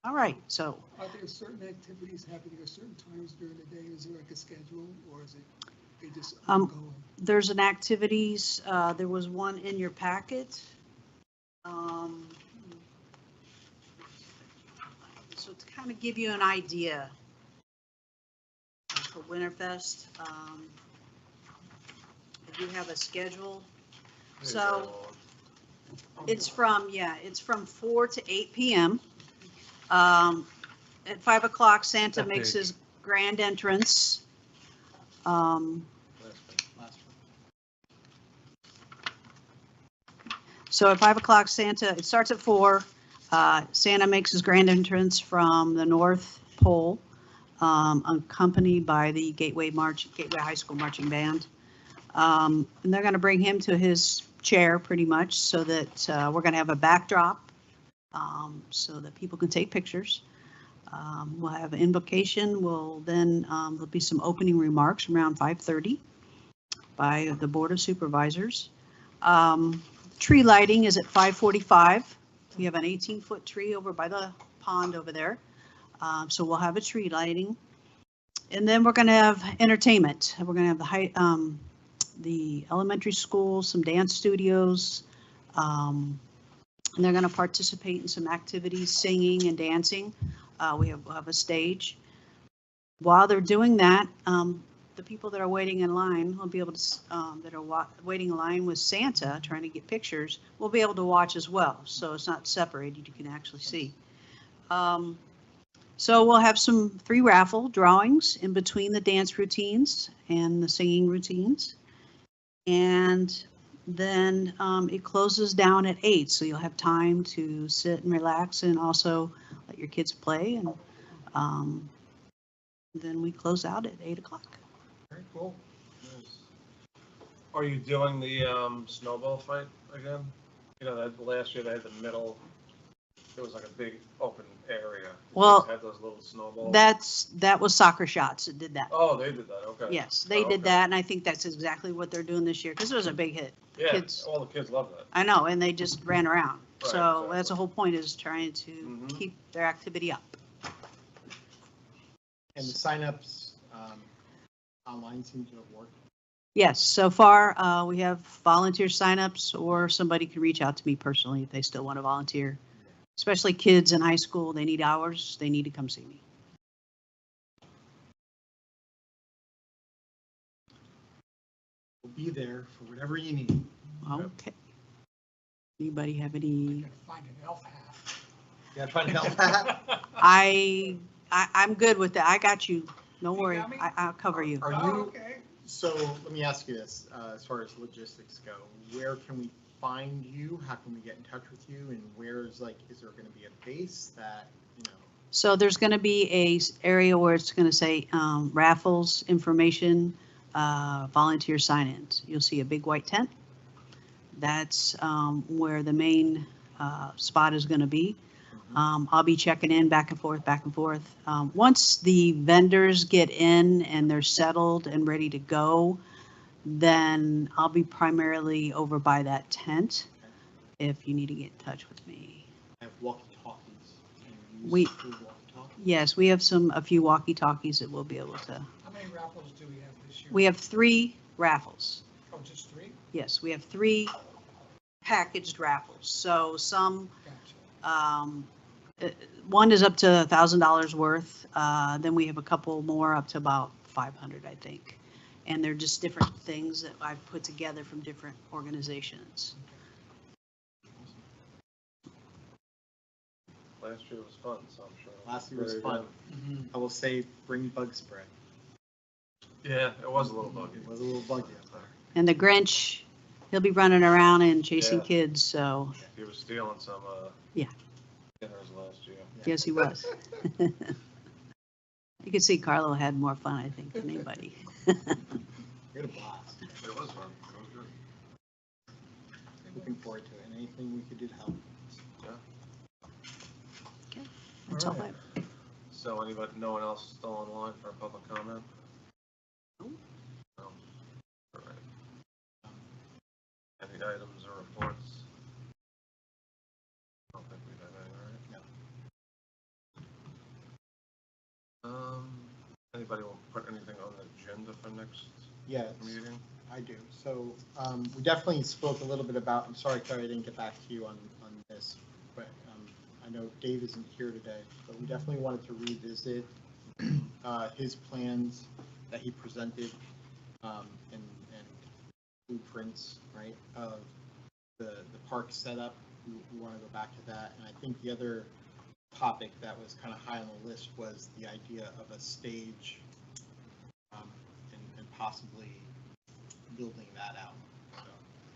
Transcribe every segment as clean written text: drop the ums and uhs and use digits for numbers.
All right, so Are there certain activities happening at certain times during the day? Is there like a schedule, or is it they just ongoing? there's an activities, there was one in your packet. So to kind of give you an idea for Winterfest, I do have a schedule. So it's from 4 to 8 p.m. At 5 o'clock, Santa makes his grand entrance. So at 5 o'clock, Santa, it starts at 4. Santa makes his grand entrance from the North Pole, accompanied by the Gateway High School Marching Band. And they're going to bring him to his chair pretty much so that we're going to have a backdrop so that people can take pictures. We'll have an invocation. There'll be some opening remarks around 5:30 by the Board of Supervisors. Tree lighting is at 5:45. We have an 18-foot tree over by the pond over there. So we'll have a tree lighting. And then we're going to have entertainment. We're going to have the elementary school, some dance studios. And they're going to participate in some activities, singing and dancing. We'll have a stage. While they're doing that, the people that are waiting in line will be able to, that are waiting in line with Santa, trying to get pictures, will be able to watch as well. So it's not separated, you can actually see. So we'll have 3 raffle drawings in between the dance routines and the singing routines. And then it closes down at 8, so you'll have time to sit and relax and also let your kids play. And then we close out at 8 o'clock. Very cool. Nice. Are you doing the snowball fight again? You know, that last year they had the middle. It was like a big open area. Well, had those little snowballs. That was Soccer Shots that did that. Oh, they did that. Okay. Yes, they did that, and I think that's exactly what they're doing this year because it was a big hit. Yeah, all the kids love that. I know, and they just ran around. Right, So exactly. that's the whole point, is trying to keep their activity up. And the signups online seem to have worked. Yes, so far we have volunteer signups, or somebody can reach out to me personally if they still want to volunteer. Especially kids in high school, they need hours, they need to come see me. We'll be there for whatever you need. Okay. Anybody have any? Find an elf hat. You gotta find an elf hat. I'm good with that. I got you. Don't You worry. got me? I'll cover you. Are Oh, you, okay. so let me ask you this, as far as logistics go, where can we find you? How can we get in touch with you? And is there gonna be a base that, So there's going to be a area where it's going to say raffles, information, volunteer sign-ins. You'll see a big white tent. That's where the main spot is going to be. I'll be checking in back and forth, back and forth. Once the vendors get in and they're settled and ready to go, then I'll be primarily over by that tent if you need to get in touch with me. I have walkie-talkies? Yes, we have a few walkie-talkies that we'll be able to. How many raffles do we have this year? We have 3 raffles. Oh, just 3? Yes, we have 3 packaged raffles. So some, Gotcha. one is up to $1,000 worth. Then we have a couple more up to about 500, I think. And they're just different things that I've put together from different organizations. Last year was fun, so I'm sure. Last year was fun. I will say, bring bug spray. Yeah, it was a little buggy. It was a little buggy up there. And the Grinch, he'll be running around and chasing Yeah. kids, so He was stealing some Yeah. dinners last year. yes, he was. You can see Carlo had more fun, I think, than anybody. We had a blast. It was fun. It was good. Looking forward to it. And anything we could do to help. That's all I Alright. So no one else still online for a public comment? No. No. All right. Any items or reports? I don't think we've had any, right? first Yeah, meeting. I do. So we definitely spoke a little bit about, I'm sorry, Carrie, I didn't get back to you on this, but I know Dave isn't here today, but we definitely wanted to revisit his plans that he presented and blueprints, right, of the park setup. We want to go back to that. And I think the other topic that was kind of high on the list was the idea of a stage and possibly building that out.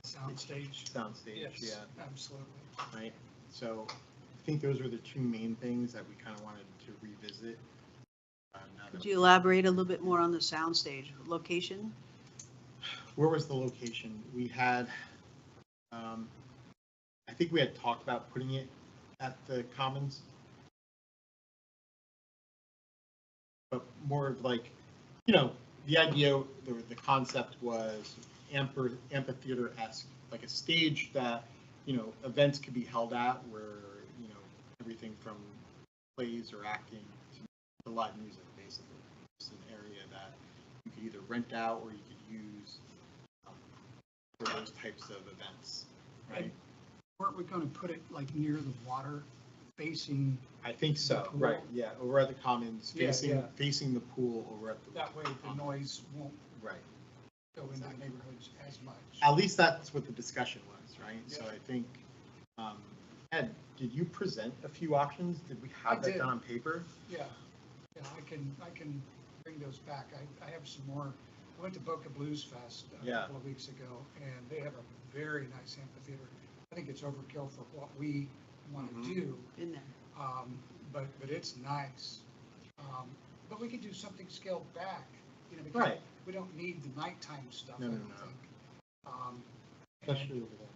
So, Soundstage. soundstage, Yes, yeah, absolutely. right. So I think those were the two main things that we kind of wanted to revisit. Now that Could you elaborate a little bit more on the soundstage location? Where was the location? We had, I think we had talked about putting it at the Commons. But more of like, the idea, the concept was amphitheater-esque, like a stage that, events could be held at where, everything from plays or acting to live music, basically. It's an area that you could either rent out or you could use for those types of events, right? Weren't we going to put it like near the water facing, I think so, The pool? right, yeah, over at the Commons, Yeah, yeah. facing the pool over at the. that way the noise won't Right. go into the neighborhoods as much? At least that's what the discussion was, right? So Yeah. I think, Ed, did you present a few options? Did we have I that did. done on paper? Yeah, I can bring those back. I have some more. I went to Boca Blues Fest a Yeah. couple of weeks ago, and they have a very nice amphitheater. I think it's overkill for what we want to Mhm. do, In there. but it's nice. But we could do something scaled back, because Right. we don't need the nighttime stuff, I No, no, don't no. think. And, Especially over there.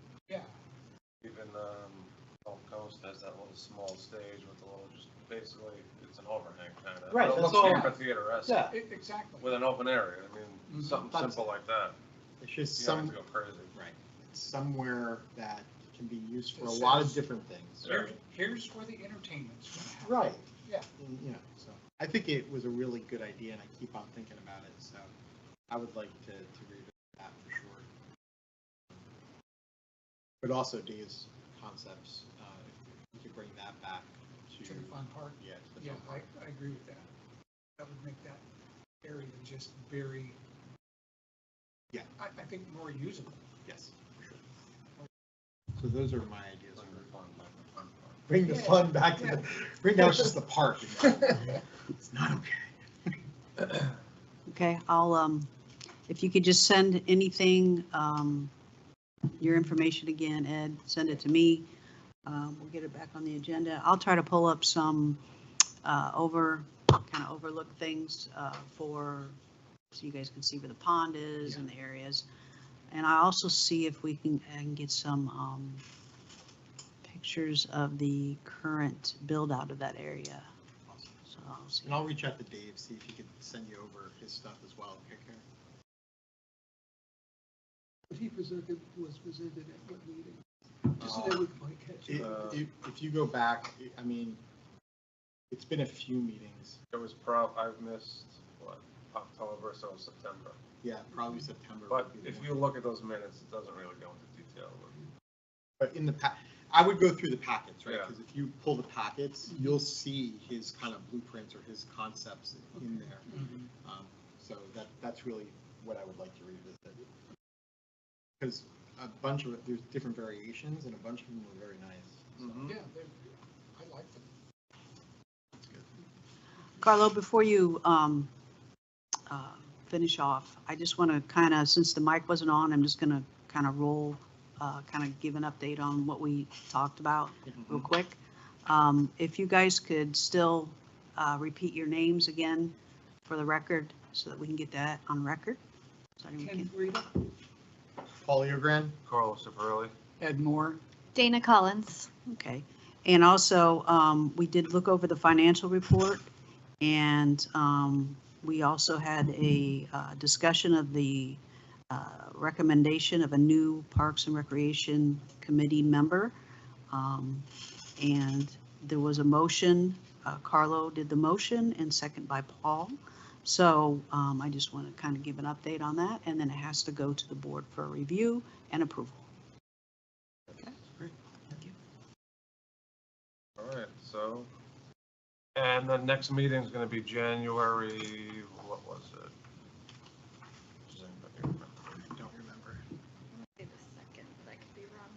Even yeah, Gulf Coast has that little small stage with a little, just basically, it's an overhang kind of. Right, It that's looks all. amphitheater-esque. Yeah. exactly. With an open area, I mean, Mhm. something That's- simple like that. It's just You don't have some, to go crazy. right, it's somewhere that can be used for a It lot of says- different things. Here's where the entertainment's going to happen. Right. Yeah. And, so I think it was a really good idea and I keep on thinking about it, so I would like to revisit that for sure. But also Dave's concepts, if we could bring that back to. To the fun part. Yeah. to the Yeah, fun part. I agree with that. That would make that area just very. Yeah. I think more usable. Yes, for sure. So those are my ideas. Bring the for fun back, the fun part. Bring the Yeah. fun back to the, right now it's just the park. It's not okay. Okay, I'll, if you could just send anything, your information again, Ed, send it to me. We'll get it back on the agenda. I'll try to pull up some overlook things so you guys can see where the pond is and the areas. And I also see if we can get some pictures of the current build out of that area. So I'll see. And I'll reach out to Dave, see if he could send you over his stuff as well. Okay, Karen? What he was presented at what meeting? Just so Uh, that we can catch it. If you go back, I mean, it's been a few meetings. It was I've missed, October, so September. Yeah, probably September. But would be if the you one. look at those minutes, it doesn't really go into detail. But in the I would go through the packets, right? Yeah. Because if you pull the packets, you'll see his kind of blueprints or his concepts in there. Mhm. So that's really what I would like to revisit. Because there's different variations and a bunch of them were very nice. So Mhm. Yeah, I like them. that's good. Carlo, before you finish off, I just want to kind of, since the mic wasn't on, I'm just going to kind of give an update on what we talked about real quick. If you guys could still repeat your names again for the record so that we can get that on record. So anyone Ken can- Frida, Paul Leogran? Carlos Ciparelli. Ed Moore, Dana Collins. Okay. And also, we did look over the financial report, and we also had a discussion of the recommendation of a new Parks and Recreation Committee member. And there was a motion, Carlo did the motion, and second by Paul. So I just want to kind of give an update on that, and then it has to go to the board for review and approval. All right, so, and the next meeting is going to be January, what was it? Does anybody remember? I don't remember. Say the second, but I could be wrong.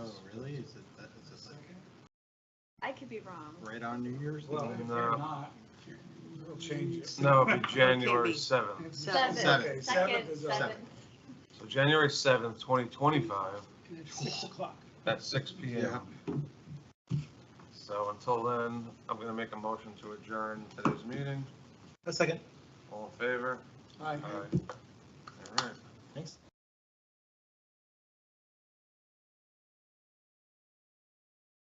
Oh, really? Is it, that is it I could be wrong. like right on New Year's? Well, if No. you're not, we'll change it. No, it'll be January be. 7th. Seven. Okay, Second, seventh is seventh. So January 7th, 2025, And it's 6 o'clock. at 6 PM. So until then, I'm going to make a motion to adjourn today's meeting. A second. All in favor? Aye. All right. Thanks.